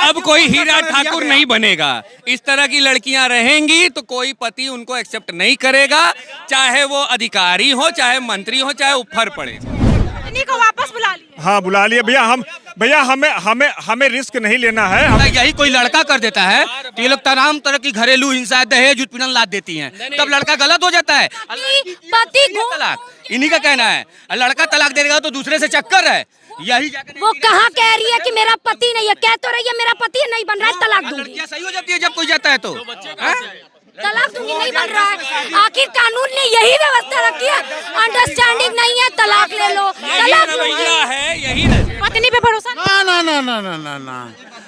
अब कोई हीरा ठाकुर नहीं बनेगा। इस तरह की लड़कियां रहेंगी तो कोई पति उनको एक्सेप्ट नहीं करेगा, चाहे वो अधिकारी हो, चाहे मंत्री हो, चाहे ऊपर पड़े। पत्नी को वापस बुला लिया। हाँ बुला लिए भैया, हमें रिस्क नहीं लेना है। यही कोई लड़का कर देता है तो ये लोग तमाम तरह की घरेलू हिंसा, दहेज उत्पीड़न लाद देती हैं, तब लड़का गलत हो जाता है। पति तलाक इन्हीं का कहना है, लड़का तलाक देगा तो दूसरे से चक्कर है। यही वो कहाँ कह रही है कि मेरा पति नहीं है, कह तो रही है मेरा पति नहीं बन रहा है, तलाक दूंगी। लड़कियां सही हो जाती है जब कोई जाता है तो तलाक दूंगी, नहीं बन रहा है। आखिर कानून ने यही व्यवस्था रखी है, अंडरस्टैंडिंग नहीं है, तलाक ले लो, तलाक है यही। पत्नी पे भरोसा ना।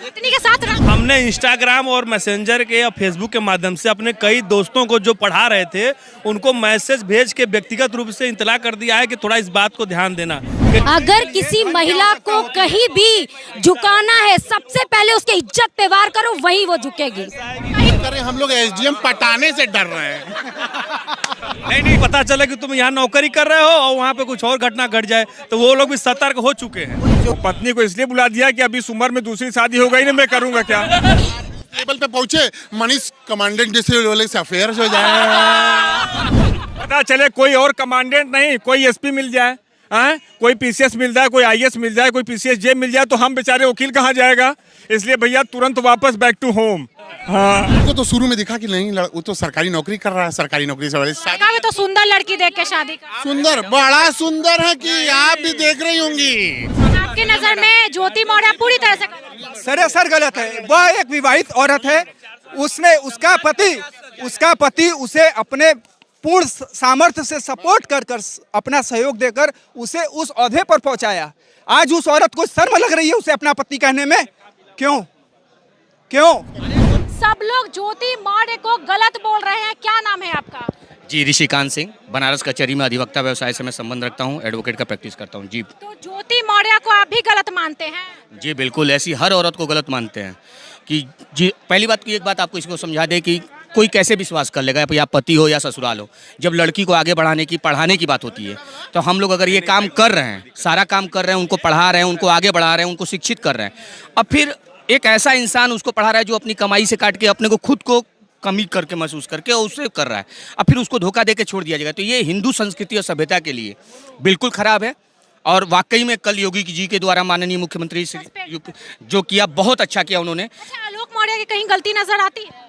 पत्नी के साथ रह। हमने इंस्टाग्राम और मैसेंजर के या फेसबुक के माध्यम से अपने कई दोस्तों को जो पढ़ा रहे थे उनको मैसेज भेज के व्यक्तिगत रूप से इत्तला कर दिया है कि थोड़ा इस बात को ध्यान देना। अगर किसी महिला को कहीं भी झुकाना है, सबसे पहले उसके इज्जत पे वार करो, वही वो झुकेगी। हम लोग एसडीएम पटाने से डर रहे हैं। नहीं पता चला कि तुम यहाँ नौकरी कर रहे हो और वहाँ पे कुछ और घटना घट जाए तो वो लोग भी सतर्क हो चुके हैं। तो पत्नी को इसलिए बुला दिया कि अभी इस उम्र में दूसरी शादी हो गई ना, मैं करूंगा क्या। टेबल पे पहुंचे मनीष कमांडेंट जैसे वाले से अफेयर हो जाए। पता चले कोई और कमांडेंट नहीं, कोई एसपी मिल जाए, कोई पीसीएस मिल जाए, कोई आईएएस मिल जाए, कोई पीसीएस जे मिल जाए, तो हम बेचारे वकील कहाँ जाएगा। इसलिए भैया तुरंत वापस बैक टू होम। हाँ उनको तो शुरू में दिखा कि नहीं, वो तो सरकारी नौकरी कर रहा है, सरकारी नौकरी से वाले भी तो सुंदर लड़की देख के शादी कर। सुंदर, बड़ा सुंदर है कि आप भी देख रही होंगी। आपकी नजर में ज्योति मौर्य पूरी तरह से सरासर गलत है। वह एक विवाहित औरत है, उसने उसका पति उसे अपने पूर्ण सामर्थ्य से सपोर्ट कर अपना सहयोग देकर उसे उस ओहदे पर पहुंचाया। आज उस औरत को शर्म लग रही है उसे अपना पति कहने में। क्यों? सब लोग ज्योति मौर्य को गलत बोल रहे हैं। क्या नाम है आपका? जी ऋषिकांत सिंह, बनारस कचहरी में अधिवक्ता व्यवसाय से मैं संबंध रखता हूँ, एडवोकेट का प्रैक्टिस करता हूँ जी। तो ज्योति मौर्य को आप भी गलत मानते हैं? जी बिल्कुल, ऐसी हर औरत को गलत मानते हैं कि जी। पहली बात की एक बात आपको इसको समझा दे कि कोई कैसे विश्वास कर लेगा, या पति हो या ससुराल हो, जब लड़की को आगे बढ़ाने की, पढ़ाने की बात होती है तो हम लोग अगर ये काम कर रहे हैं, सारा काम कर रहे हैं, उनको पढ़ा रहे हैं, उनको आगे बढ़ा रहे हैं, उनको शिक्षित कर रहे हैं, अब फिर एक ऐसा इंसान उसको पढ़ा रहा है जो अपनी कमाई से काट के अपने को खुद को कमी करके महसूस करके और उससे कर रहा है, अब फिर उसको धोखा दे के छोड़ दिया जाएगा, तो ये हिंदू संस्कृति और सभ्यता के लिए बिल्कुल खराब है। और वाकई में कल योगी जी के द्वारा माननीय मुख्यमंत्री श्री जो किया, बहुत अच्छा किया उन्होंने। अच्छा, आलोक मौर्य की कहीं गलती नजर आती है?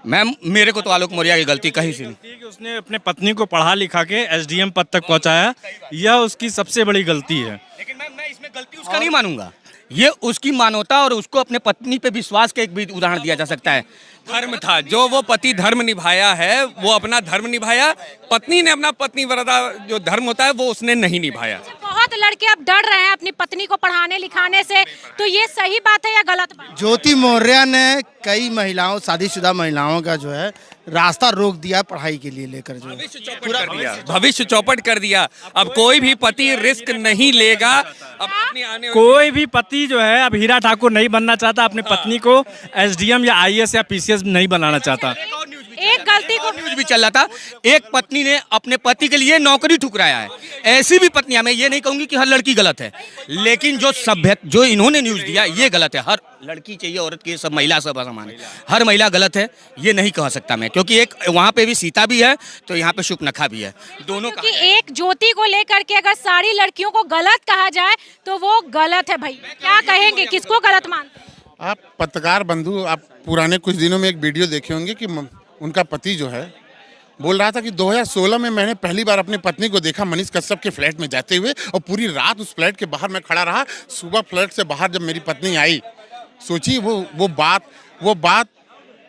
मैम मेरे को तो आलोक मौर्य की गलती कहीं से नहीं। उसने अपने पत्नी को पढ़ा लिखा के एसडीएम पद तक पहुंचाया, यह उसकी सबसे बड़ी गलती है। लेकिन मैं इसमें गलती उसका नहीं मानूंगा, ये उसकी मानवता और उसको अपने पत्नी पे विश्वास का एक भी उदाहरण दिया जा सकता है। धर्म था, जो वो पति धर्म निभाया है वो अपना धर्म निभाया, पत्नी ने अपना पत्नी व्रता जो धर्म होता है वो उसने नहीं निभाया। बहुत लड़के अब डर रहे हैं अपनी पत्नी को पढ़ाने लिखाने से, तो ये सही बात है या गलत बात? ज्योति मौर्य ने कई महिलाओं, शादीशुदा महिलाओं का जो है रास्ता रोक दिया पढ़ाई के लिए लेकर, जो भविष्य चौपट कर दिया। अब कोई भी पति रिस्क नहीं लेगा। अब अपनी आने कोई भी पति जो है अब हीरा ठाकुर नहीं बनना चाहता, अपनी पत्नी को एसडीएम या आईएएस या पीसीएस नहीं बनाना चाहता। एक गलती को न्यूज भी चल रहा था, एक पत्नी ने अपने पति के लिए नौकरी ठुकराया है। ऐसी भी पत्नियां, मैं ये नहीं कहूंगी कि हर लड़की गलत है, लेकिन जो इन्होंने न्यूज दिया ये गलत है। हर लड़की चाहिए, औरत की, सब महिला सब समान है, हर महिला गलत है ये नहीं कह सकता मैं, क्योंकि एक वहाँ पे भी सीता भी है तो यहाँ पे शुकनखा भी है, दोनों का। एक ज्योति को लेकर के अगर सारी लड़कियों को गलत कहा जाए तो वो गलत है। भाई क्या कहेंगे, किसको गलत मानते हैं? आप पत्रकार बंधु, आप पुराने कुछ दिनों में एक वीडियो देखे होंगे कि उनका पति जो है बोल रहा था कि 2016 में मैंने पहली बार अपनी पत्नी को देखा मनीष कश्यप के फ्लैट में जाते हुए, और पूरी रात उस फ्लैट के बाहर मैं खड़ा रहा। सुबह फ्लैट से बाहर जब मेरी पत्नी आई, सोचिए वो बात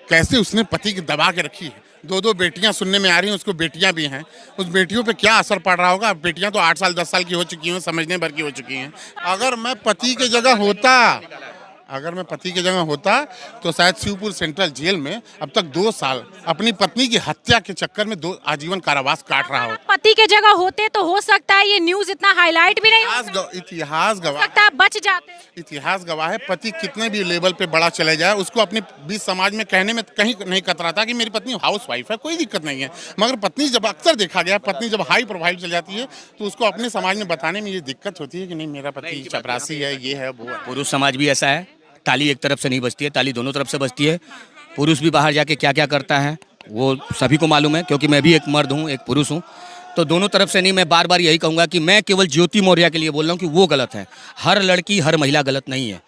कैसे उसने पति की दबा के रखी है। दो बेटियां सुनने में आ रही हैं, उसको बेटियां भी हैं, उस बेटियों पे क्या असर पड़ रहा होगा। बेटियां तो 8 साल 10 साल की हो चुकी हैं, समझने भर की हो चुकी हैं। अगर मैं पति की जगह होता तो शायद शिवपुर सेंट्रल जेल में अब तक 2 साल अपनी पत्नी की हत्या के चक्कर में 2 आजीवन कारावास काट रहा हो। पति के जगह होते तो हो सकता है ये न्यूज इतना हाईलाइट भी नहीं इतिहास गवाह सकता, बच जाते। इतिहास गवाह है, पति कितने भी लेवल पे बड़ा चले जाए, उसको अपने बीच समाज में कहने में कहीं नहीं कतराता कि मेरी पत्नी हाउस वाइफ है, कोई दिक्कत नहीं है। मगर पत्नी जब अक्सर देखा गया, पत्नी जब हाई प्रोफाइल चल जाती है तो उसको अपने समाज में बताने में ये दिक्कत होती है कि नहीं मेरा पति चपरासी है, ये है वो है। पुरुष समाज भी ऐसा है, ताली एक तरफ से नहीं बजती है, ताली दोनों तरफ से बजती है। पुरुष भी बाहर जाके क्या क्या करता है वो सभी को मालूम है, क्योंकि मैं भी एक मर्द हूँ, एक पुरुष हूँ। तो दोनों तरफ से नहीं, मैं बार बार यही कहूँगा कि मैं केवल ज्योति मौर्य के लिए बोल रहा हूँ कि वो गलत है। हर लड़की हर महिला गलत नहीं है,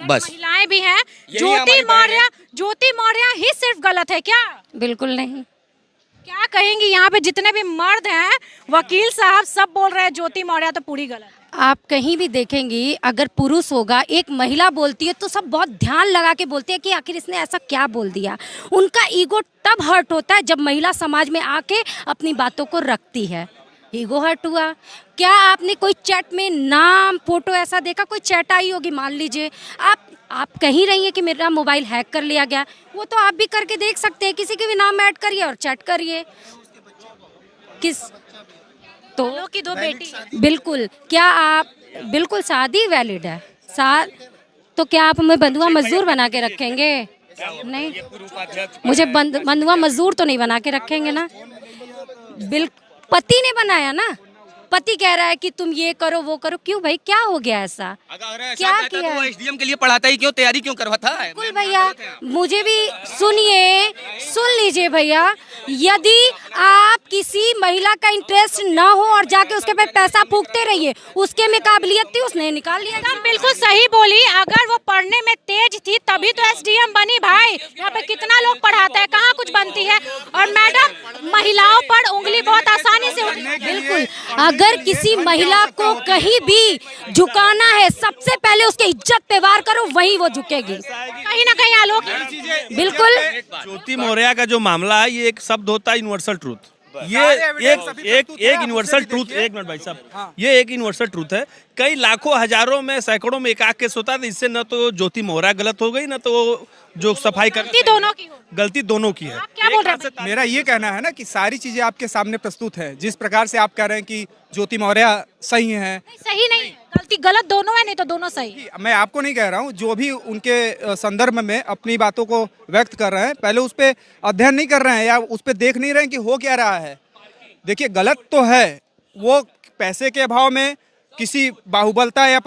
बस। महिलाएं भी हैं। ज्योति मौर्य ही सिर्फ गलत है क्या? बिल्कुल नहीं। क्या कहेंगी, यहाँ पे जितने भी मर्द हैं, वकील साहब सब बोल रहे हैं ज्योति मौर्य तो पूरी गलत है। आप कहीं भी देखेंगी, अगर पुरुष होगा, एक महिला बोलती है तो सब बहुत ध्यान लगा के बोलते हैं कि आखिर इसने ऐसा क्या बोल दिया। उनका ईगो तब हर्ट होता है जब महिला समाज में आके अपनी बातों को रखती है। ईगो हर्ट हुआ। क्या आपने कोई चैट में नाम फोटो ऐसा देखा? कोई चैट आई होगी, मान लीजिए आप कहीं रही हैं कि मेरा मोबाइल हैक कर लिया गया, वो तो आप भी करके देख सकते हैं। किसी के भी नाम ऐड करिए और चैट करिए। किस तो की दो बेटी। बिल्कुल। क्या आप बिल्कुल शादी वैलिड है तो क्या आप हमें बंधुआ मजदूर बना के रखेंगे? नहीं, मुझे बंधुआ मजदूर तो नहीं बना के रखेंगे ना। पति ने बनाया ना, पति कह रहा है कि तुम ये करो वो करो। क्यों भाई, क्या हो गया ऐसा? क्या किया? तो एसडीएम के लिए पढ़ाता ही क्यों, तैयारी क्यों करवाता है? बिल्कुल भैया, मुझे भी सुन लीजिए भैया। यदि आप किसी महिला का इंटरेस्ट ना हो और जाके उसके पे पैसा फूकते रहिए, उसके में काबिलियत थी, उसने निकाल लिया। एकदम बिल्कुल सही बोली। अगर वो पढ़ने में तेज थी तभी तो एसडीएम बनी भाई। यहाँ पे कितना लोग पढ़ाता है, कहाँ कुछ बनती है। और मैडम, महिलाओं पर उंगली बहुत आसानी से बिल्कुल, अगर किसी महिला को कहीं भी झुकाना है, सबसे पहले उसके इज्जत पे वार करो, वही वो झुकेगी। कहीं ना कहीं आलोक। बिल्कुल। ज्योति मौर्य का जो मामला है, ये एक शब्द होता है यूनिवर्सल ट्रूथ। ये एक यूनिवर्सल ट्रूथ, एक मिनट भाई साहब, ये एक यूनिवर्सल ट्रूथ है। कई लाखों हजारों में सैकड़ों में एकाक केस होता है। इससे न तो ज्योति मौर्य गलत हो गई, न तो जो सफाई कर गलती दोनों की है। क्या बोल रहे हैं? मेरा ये कहना है ना कि सारी चीजें आपके सामने प्रस्तुत है। जिस प्रकार से आप कह रहे हैं कि ज्योति मौर्य सही है, सही नहीं, गलती गलत दोनों है, नहीं तो दोनों सही। मैं आपको नहीं कह रहा हूँ। जो भी उनके संदर्भ में अपनी बातों को व्यक्त कर रहे हैं, पहले उस पर अध्ययन नहीं कर रहे हैं या उस पर देख नहीं रहे हैं कि हो क्या रहा है। देखिए, गलत तो है वो, पैसे के अभाव में, किसी बाहुबलता या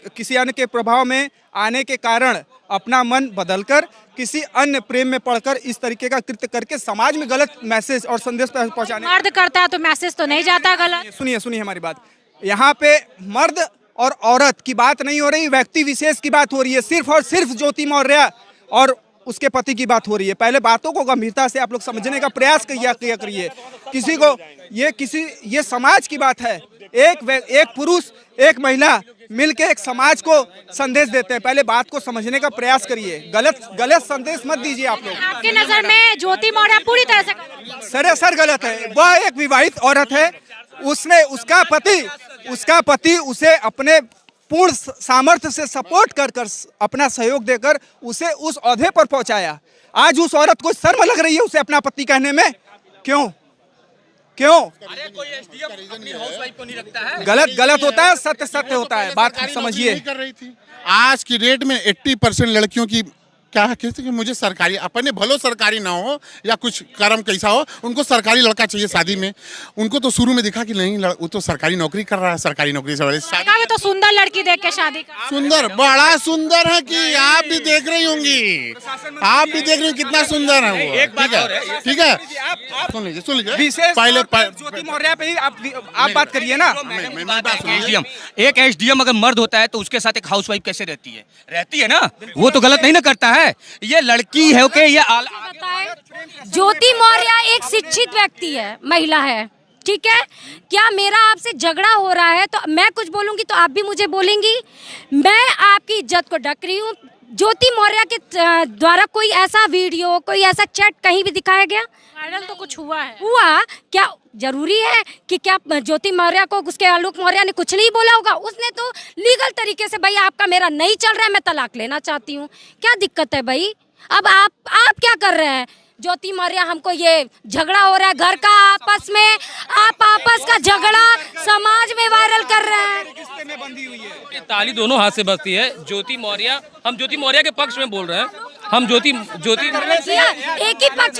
किसी अन्य के प्रभाव में आने के कारण अपना मन बदलकर किसी अन्य प्रेम में पड़कर इस तरीके का कृत्य करके समाज में गलत मैसेज और संदेश पहुंचाने। मर्द करता है तो मैसेज तो नहीं जाता गलत। सुनिए हमारी बात। यहाँ पे मर्द और औरत की बात नहीं हो रही, व्यक्ति विशेष की बात हो रही है। सिर्फ और सिर्फ ज्योति मौर्य और उसके पति की बात हो रही है। पहले बातों को गंभीरता से आप लोग समझने का प्रयास किया करिए। किसी को ये समाज की बात है। एक पुरुष एक महिला मिलके एक समाज को संदेश देते हैं। पहले बात को समझने का प्रयास करिए। गलत संदेश मत दीजिए आप लोग। आपकी नजर में ज्योति मौर्य पूरी तरह से सरासर गलत है। वह एक विवाहित औरत है। उसका पति उसे अपने पूर्ण सामर्थ्य से सपोर्ट कर अपना सहयोग देकर उसे उस ओहदे पर पहुंचाया। आज उस औरत को शर्म लग रही है उसे अपना पति कहने में। क्यों? अरे कोई एसडीएम अपनी हाउसवाइफ को नहीं रखता है। गलत होता है, सत्य होता है। बात समझिए। कर रही थी। आज की डेट में 80% लड़कियों की क्या कहते कि मुझे सरकारी, अपने भलो सरकारी ना हो या कुछ कर्म कैसा हो, उनको सरकारी लड़का चाहिए शादी में। उनको तो शुरू में दिखा कि नहीं, वो तो सरकारी नौकरी कर रहा है, सरकारी नौकरी से तो सुंदर लड़की देख के शादी कर। सुंदर, बड़ा सुंदर है कि आप भी देख रही होंगी, आप भी देख रही होंगी कितना सुंदर है वो। ठीक है, सुन लीजिए। पहले ज्योति मौर्य पे ही आप बात करिए ना। एक एसडीएम अगर मर्द होता है तो उसके साथ एक हाउसवाइफ कैसे रहती है ना, वो तो गलत नहीं ना करता है। ये लड़की है ओके, ये ज्योति मौर्य एक शिक्षित व्यक्ति है, महिला है, ठीक है। क्या मेरा आपसे झगड़ा हो रहा है तो मैं कुछ बोलूंगी तो आप भी मुझे बोलेंगी। मैं आपकी इज्जत को ढक रही हूँ। ज्योति मौर्य के द्वारा कोई ऐसा वीडियो, कोई ऐसा चैट कहीं भी दिखाया गया? वायरल तो कुछ हुआ क्या जरूरी है कि क्या ज्योति मौर्य को उसके आलोक मौर्य ने कुछ नहीं बोला होगा? उसने तो लीगल तरीके से, भाई आपका मेरा नहीं चल रहा है, मैं तलाक लेना चाहती हूँ। क्या दिक्कत है भाई? अब आप क्या कर रहे हैं? ज्योति मौर्य, हमको ये झगड़ा हो रहा है घर का आपस में, आप आपस का झगड़ा समाज में वायरल कर रहे हैं। ताली दोनों हाथ से बजती है। ज्योति मौर्य, हम ज्योति मौर्य के पक्ष में बोल रहे हैं। हम ज्योति किया, एक ही पक्ष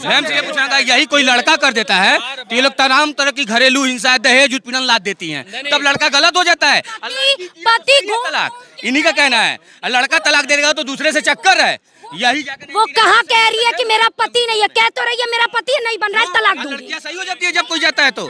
मैम से ये पूछना, यही कोई लड़का कर देता है तो ये लोग तमाम तरह की घरेलू हिंसा, दहेज उत्पीड़न लाद देती हैं, तब लड़का गलत हो जाता है। पति तलाक इन्हीं का कहना है, लड़का तलाक दे देगा तो दूसरे से चक्कर है। यही वो कहाँ कह रही है कि मेरा पति नहीं है, कह तो रही है मेरा पति नहीं बन रहा है, तलाक दूंगी। लड़कियां सही हो जाती है जब कोई जाता है तो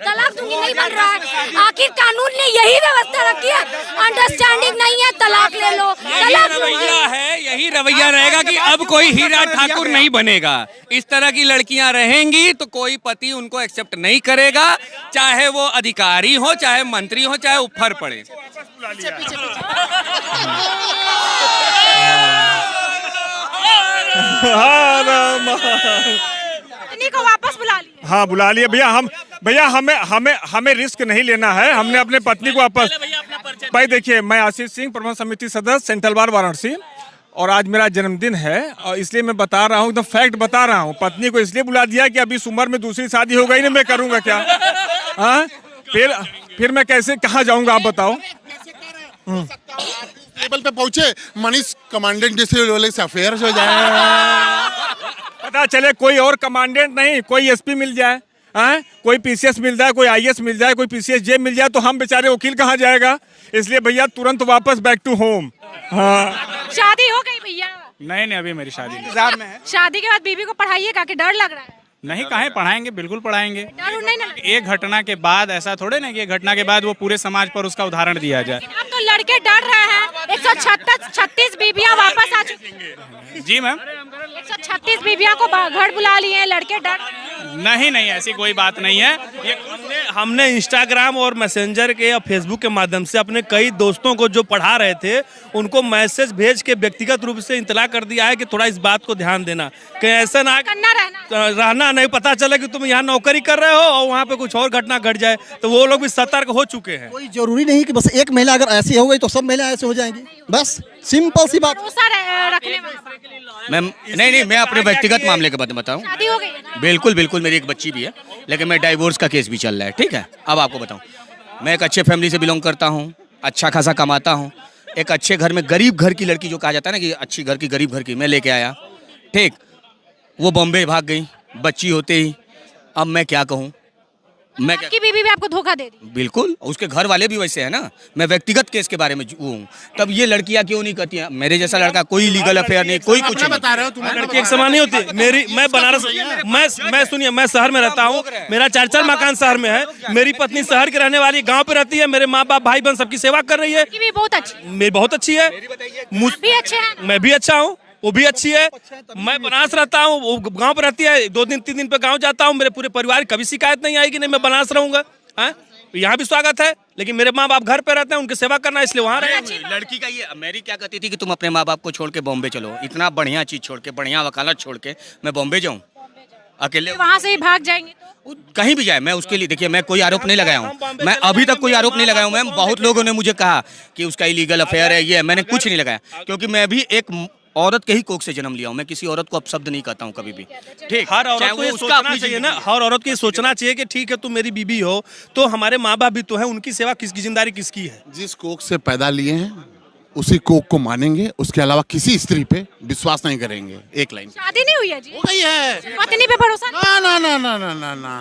तलाक दूंगी, नहीं बन रहा है। आखिर कानून ने यही व्यवस्था रखी है, अंडरस्टैंडिंग नहीं है, तलाक ले लो, तलाक रवैया है, यही रवैया रहेगा कि अब कोई हीरा ठाकुर नहीं बनेगा। इस तरह की लड़कियां रहेंगी तो कोई पति उनको एक्सेप्ट नहीं करेगा, चाहे वो अधिकारी हो, चाहे मंत्री हो, चाहे ऊपर पड़े। को वापस बुला लिया। हाँ बुला लिए भैया, हमें रिस्क नहीं लेना है, हमने अपने पत्नी को वापस। भाई देखिए, मैं आशीष सिंह, प्रबंध समिति सदस्य, सेंट्रल बार वाराणसी, और आज मेरा जन्मदिन है और इसलिए मैं बता रहा हूँ, एकदम फैक्ट बता रहा हूँ। पत्नी को इसलिए बुला दिया कि अभी इस उम्र में दूसरी शादी हो गई ना, मैं करूँगा क्या? हाँ फिर मैं कैसे कहाँ जाऊँगा, आप बताओ। टेबल पे पहुंचे, मनीष कमांडेंट जैसे से अफेयर हो जाए, पता चले कोई और कमांडेंट नहीं, कोई एसपी मिल जाए, हाँ कोई पीसीएस मिल जाए, कोई आईएएस मिल जाए, कोई पीसीएस जे मिल जाए, तो हम बेचारे वकील कहाँ जाएगा? इसलिए भैया तुरंत वापस बैक टू होम। हाँ शादी हो गई भैया? नहीं, अभी मेरी शादी इंतजार में है। शादी के बाद बीबी को पढ़ाइएगा कि डर लग रहा है? नहीं, काहे पढ़ाएंगे, बिल्कुल पढ़ाएंगे। डर नहीं ना? एक घटना के बाद ऐसा थोड़े ना कि एक घटना के बाद वो पूरे समाज पर उसका उदाहरण दिया जाए। अब तो लड़के डर रहे हैं। 136 बीबियां वापस आ चुकी हैं। जी मैम, 136 बीबियां को घर बुला लिए हैं, लड़के डर। नहीं, ऐसी कोई बात नहीं है। ये हमने इंस्टाग्राम और मैसेंजर के या फेसबुक के माध्यम से अपने कई दोस्तों को जो पढ़ा रहे थे उनको मैसेज भेज के व्यक्तिगत रूप से इतला कर दिया है कि थोड़ा इस बात को ध्यान देना, कहीं ऐसा ना रहना नहीं पता चले कि तुम यहाँ नौकरी कर रहे हो और वहाँ पे कुछ और घटना घट जाए, तो वो लोग भी सतर्क हो चुके हैं। कोई जरूरी नहीं कि बस एक महिला अगर ऐसी हो गई तो सब महिला ऐसे हो जाएंगी, बस सिंपल सी बात। मैम नहीं, मैं अपने व्यक्तिगत मामले के बारे में बताऊं। शादी हो गई है ना? बिल्कुल मेरी एक बच्ची भी है, लेकिन मैं डाइवोर्स का केस भी चल रहा है। ठीक है, अब आपको बताऊं, मैं एक अच्छे फैमिली से बिलोंग करता हूं, अच्छा खासा कमाता हूं, एक अच्छे घर में गरीब घर की लड़की जो कहा जाता है ना कि अच्छी घर की गरीब घर की, मैं लेके आया। ठीक, वो बॉम्बे भाग गई बच्ची होते ही। अब मैं क्या कहूँ, मैं आपकी बीबी भी आपको धोखा दे दी? बिल्कुल, उसके घर वाले भी वैसे है ना। मैं व्यक्तिगत केस के बारे में हूँ, तब ये लड़कियां क्यों नहीं करती हैं? मेरे जैसा लड़का, कोई लीगल अफेयर नहीं, कोई कुछ नहीं। बता रहे हो तुम्हारे लड़की एक समान नहीं होती। मैं बनारस, मैं सुनिए, मैं शहर में रहता हूँ, मेरा 4 मकान शहर में है, मेरी पत्नी शहर की रहने वाली, गाँव पे रहती है, मेरे माँ बाप भाई बहन सबकी सेवा कर रही है। भी बहुत अच्छी, मेरी बहुत अच्छी है, भी अच्छे हैं, मैं भी अच्छा हूँ, वो भी अच्छी है। मैं बनारस रहता हूँ, वो गांव पे रहती है, 2 दिन 3 दिन पे गांव जाता हूँ, मेरे पूरे परिवार कभी शिकायत नहीं आएगी, नहीं मैं बनारस रहूंगा। यहाँ भी स्वागत है, लेकिन मेरे माँ बाप घर पे रहते हैं, उनकी सेवा करना, इसलिए वहाँ रहे। लड़की का ये, मेरी क्या कहती थी कि तुम अपने माँ बाप को छोड़ के बॉम्बे चलो, इतना बढ़िया चीज छोड़ के, बढ़िया वकालत छोड़ के मैं बॉम्बे जाऊँ अकेले? वहाँ से ही भाग जाएंगे तो? कहीं भी जाए, मैं उसके लिए, देखिए मैं कोई आरोप नहीं लगाया हूँ, मैं अभी तक कोई आरोप नहीं लगाया हूँ मैम। बहुत लोगों ने मुझे कहा कि उसका इलीगल अफेयर है, ये, मैंने कुछ नहीं लगाया, क्योंकि मैं भी एक औरत के ही कोख से जन्म लिया हूँ। मैं किसी औरत को अपशब्द नहीं कहता हूँ कभी भी। ठीक, हर औरत को ये सोचना चाहिए ना, हर औरत को ये सोचना चाहिए कि ठीक है तुम मेरी बीबी हो तो हमारे माँ बाप भी तो है, उनकी सेवा किसकी, जिम्मेदारी किसकी है? जिस कोख से पैदा लिए हैं उसी कोख को मानेंगे, उसके अलावा किसी स्त्री पे विश्वास नहीं करेंगे। एक लाइन। शादी नहीं हुई है जी? हो गई है। पत्नी पे भरोसा? ना।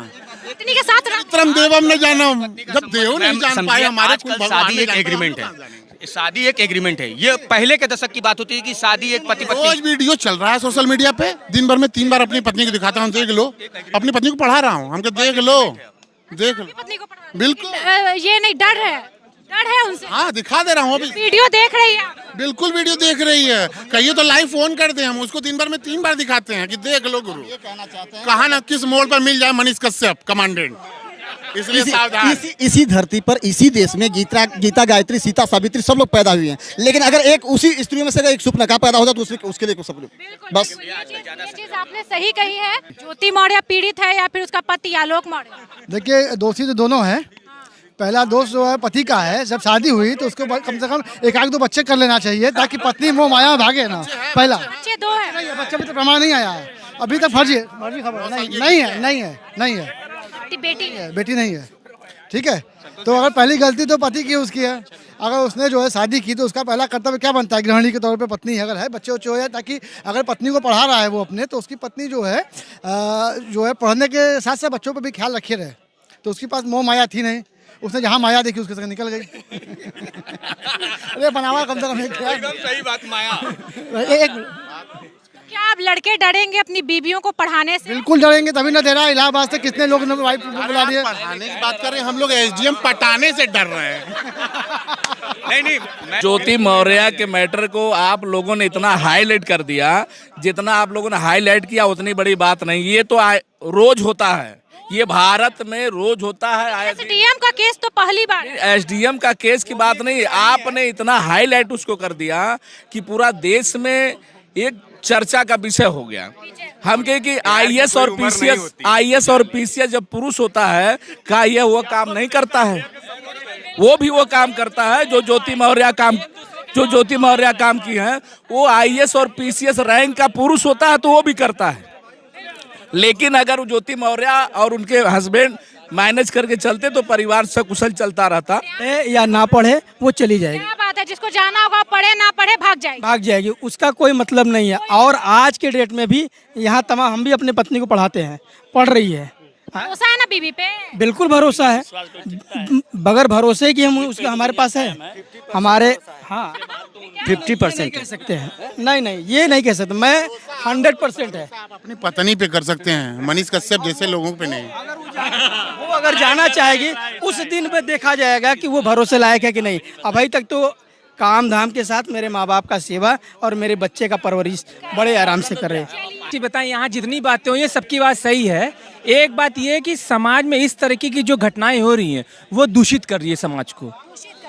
पत्नी के साथ तरम देवम ने जाना, जब देव नहीं जान पाए हमारे शादी एक एग्रीमेंट है, शादी एक एग्रीमेंट है। ये पहले के दशक की बात होती है कि शादी एक पति पत्नी। रोज वीडियो चल रहा है सोशल मीडिया पे, दिन भर में 3 बार अपनी पत्नी को दिखाता हूँ, देख लो, अपनी पत्नी को पढ़ा रहा हूँ, हमको देख लो। पत्नी को पढ़ा, बिल्कुल ये नहीं, डर है उनसे। हाँ, दिखा दे रहा हूँ अभी। वीडियो देख रही है? बिल्कुल वीडियो देख रही है। कहिए तो लाइव फोन कर दे, हम उसको दिन भर में 3 बार दिखाते हैं कि देख लो गुरु। कहा ना किस मोड़ पर मिल जाए मनीष कश्यप कमांडेंट, इसलिए सावधान। इसी धरती पर, इसी देश में गीता गायत्री, सीता सावित्री सब लोग पैदा हुए हैं, लेकिन अगर एक उसी स्त्रियों में से अगर एक सुपनका पैदा होता तो उसके लिए सब लोग बस। ये चीज आपने सही कही है। ज्योति मौर्य पीड़ित है या फिर उसका पति आलोक मौर्य? देखिए, दोषी तो दोनों है। पहला दोष जो है पति का है, जब शादी हुई तो उसको कम से कम 1-2 बच्चे कर लेना चाहिए ताकि पत्नी मोह माया भागे ना। पहला बच्चे 2 है, बच्चे भी तो प्रमाण नहीं आया है अभी तक, फर्जी खबर नहीं है। बेटी बेटी नहीं है, ठीक है। तो अगर पहली गलती तो पति की उसकी है। अगर उसने जो है शादी की तो उसका पहला कर्तव्य क्या बनता है, गृहिणी के तौर पे पत्नी अगर है, बच्चे उच्चे हो जाए, ताकि अगर पत्नी को पढ़ा रहा है वो अपने, तो उसकी पत्नी जो है पढ़ने के साथ साथ बच्चों पर भी ख्याल रखे रहे। तो उसके पास मोह माया थी नहीं, उसने जहाँ माया देखी उसके संग निकल गई। अरे बनावा कम से कम एकदम सही बात माया। एक क्या आप लड़के डरेंगे अपनी बीवियों को पढ़ाने से? बिल्कुल डरेंगे, तभी ना दे रहा है। इलाहाबाद से कितने लोग ने वाइफ बुला दिए। पढ़ाने की बात कर रहे हैं, हम लोग एसडीएम पटाने से डर रहे हैं। नहीं, ज्योति मौर्य के मैटर को आप लोगों ने इतना हाईलाइट कर दिया, जितना आप लोगों ने हाईलाइट किया उतनी बड़ी बात नहीं। ये तो रोज होता है, ये भारत में रोज होता है। एसडीएम का केस तो पहली बार। एसडीएम का केस की बात नहीं, आपने इतना हाईलाइट उसको कर दिया कि पूरा देश में एक चर्चा का विषय हो गया। हम कहे कि आईएएस और पीसीएस जब पुरुष होता है, क्या ये वो काम नहीं करता है? वो भी वो काम करता है जो ज्योति मौर्य काम की है। वो आईएएस और पीसीएस रैंक का पुरुष होता है तो वो भी करता है। लेकिन अगर ज्योति मौर्य और उनके हस्बैंड मैनेज करके चलते तो परिवार सकुशल चलता रहता। या ना पढ़े वो चली जाएगी। क्या बात है, जिसको जाना होगा पढ़े ना पढ़े भाग जाएगी, उसका कोई मतलब नहीं है। और आज के डेट में भी यहाँ तमाम हम भी अपनी पत्नी को पढ़ाते हैं, पढ़ रही है। भरोसा है ना बीवी पे? बिल्कुल भरोसा है, बगैर भरोसे की हम उसका हमारे पास है। हमारे 50% कह सकते हैं। नहीं ये नहीं कह सकते, मैं 100% है। आप अपनी पत्नी पे कर सकते हैं, मनीष कश्यप जैसे लोगों पे नहीं। वो अगर जाना चाहेगी उस दिन पे देखा जाएगा कि वो भरोसे लायक है कि नहीं। अभी तक तो काम धाम के साथ मेरे माँ बाप का सेवा और मेरे बच्चे का परवरिश बड़े आराम से कर रहे हैं। बताएं, यहाँ जितनी बातें हुई हैं सबकी बात सही है। एक बात ये है कि समाज में इस तरीके की जो घटनाएं हो रही हैं वो दूषित कर रही है, समाज को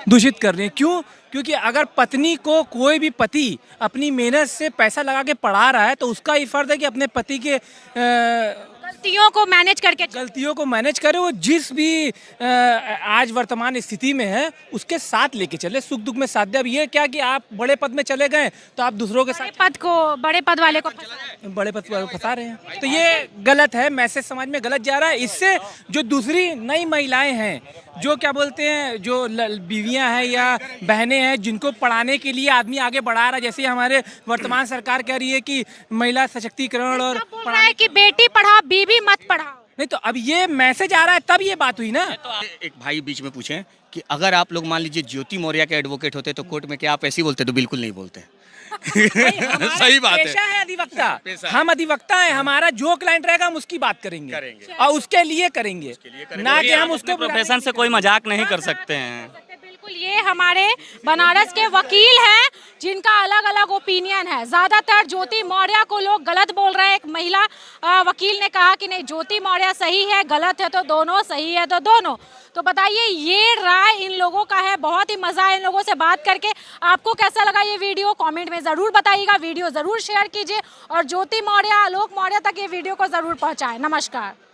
दूषित कर रही है। क्यों? क्योंकि अगर पत्नी को कोई भी पति अपनी मेहनत से पैसा लगा के पढ़ा रहा है तो उसका ही फर्ज है कि अपने पति के गलतियों को मैनेज करे। वो जिस भी आज वर्तमान स्थिति में है उसके साथ लेके चले, सुख दुख में साथ दे। अब ये क्या कि आप बड़े पद में चले गए तो आप दूसरों के साथ बड़े पद वाले को फंसा रहे हैं, तो ये गलत है। मैसेज समाज में गलत जा रहा है। इससे जो दूसरी नई महिलाएं हैं, जो क्या बोलते हैं, जो बीवियां हैं या बहनें हैं, जिनको पढ़ाने के लिए आदमी आगे बढ़ा रहा है, जैसे हमारे वर्तमान सरकार कह रही है कि महिला सशक्तिकरण और बोल रहा है कि बेटी पढ़ाओ बीवी मत पढ़ाओ। नहीं तो अब ये मैसेज आ रहा है तब ये बात हुई ना। एक भाई बीच में पूछें कि अगर आप लोग मान लीजिए ज्योति मौर्य के एडवोकेट होते तो कोर्ट में क्या आप ऐसे ही बोलते? तो बिल्कुल नहीं बोलते। सही बात है, पेशा है अधिवक्ता, हम अधिवक्ता हैं। हमारा जो क्लाइंट रहेगा हम उसकी बात करेंगे और उसके लिए करेंगे, ना कि हम उसको प्रोफेशन से कोई मजाक नहीं कर सकते हैं। बिल्कुल, ये हमारे बनारस के वकील हैं जिनका अलग अलग ओपिनियन है। ज्यादातर ज्योति मौर्य को लोग गलत बोल रहे हैं। एक महिला वकील ने कहा कि नहीं, ज्योति मौर्य सही है, गलत है तो दोनों, सही है तो दोनों। तो बताइए, ये राय इन लोगों का है। बहुत ही मजा है इन लोगों से बात करके। आपको कैसा लगा ये वीडियो कमेंट में जरूर बताइएगा। वीडियो जरूर शेयर कीजिए और ज्योति मौर्य, आलोक मौर्य तक ये वीडियो को जरूर पहुंचाएं। नमस्कार।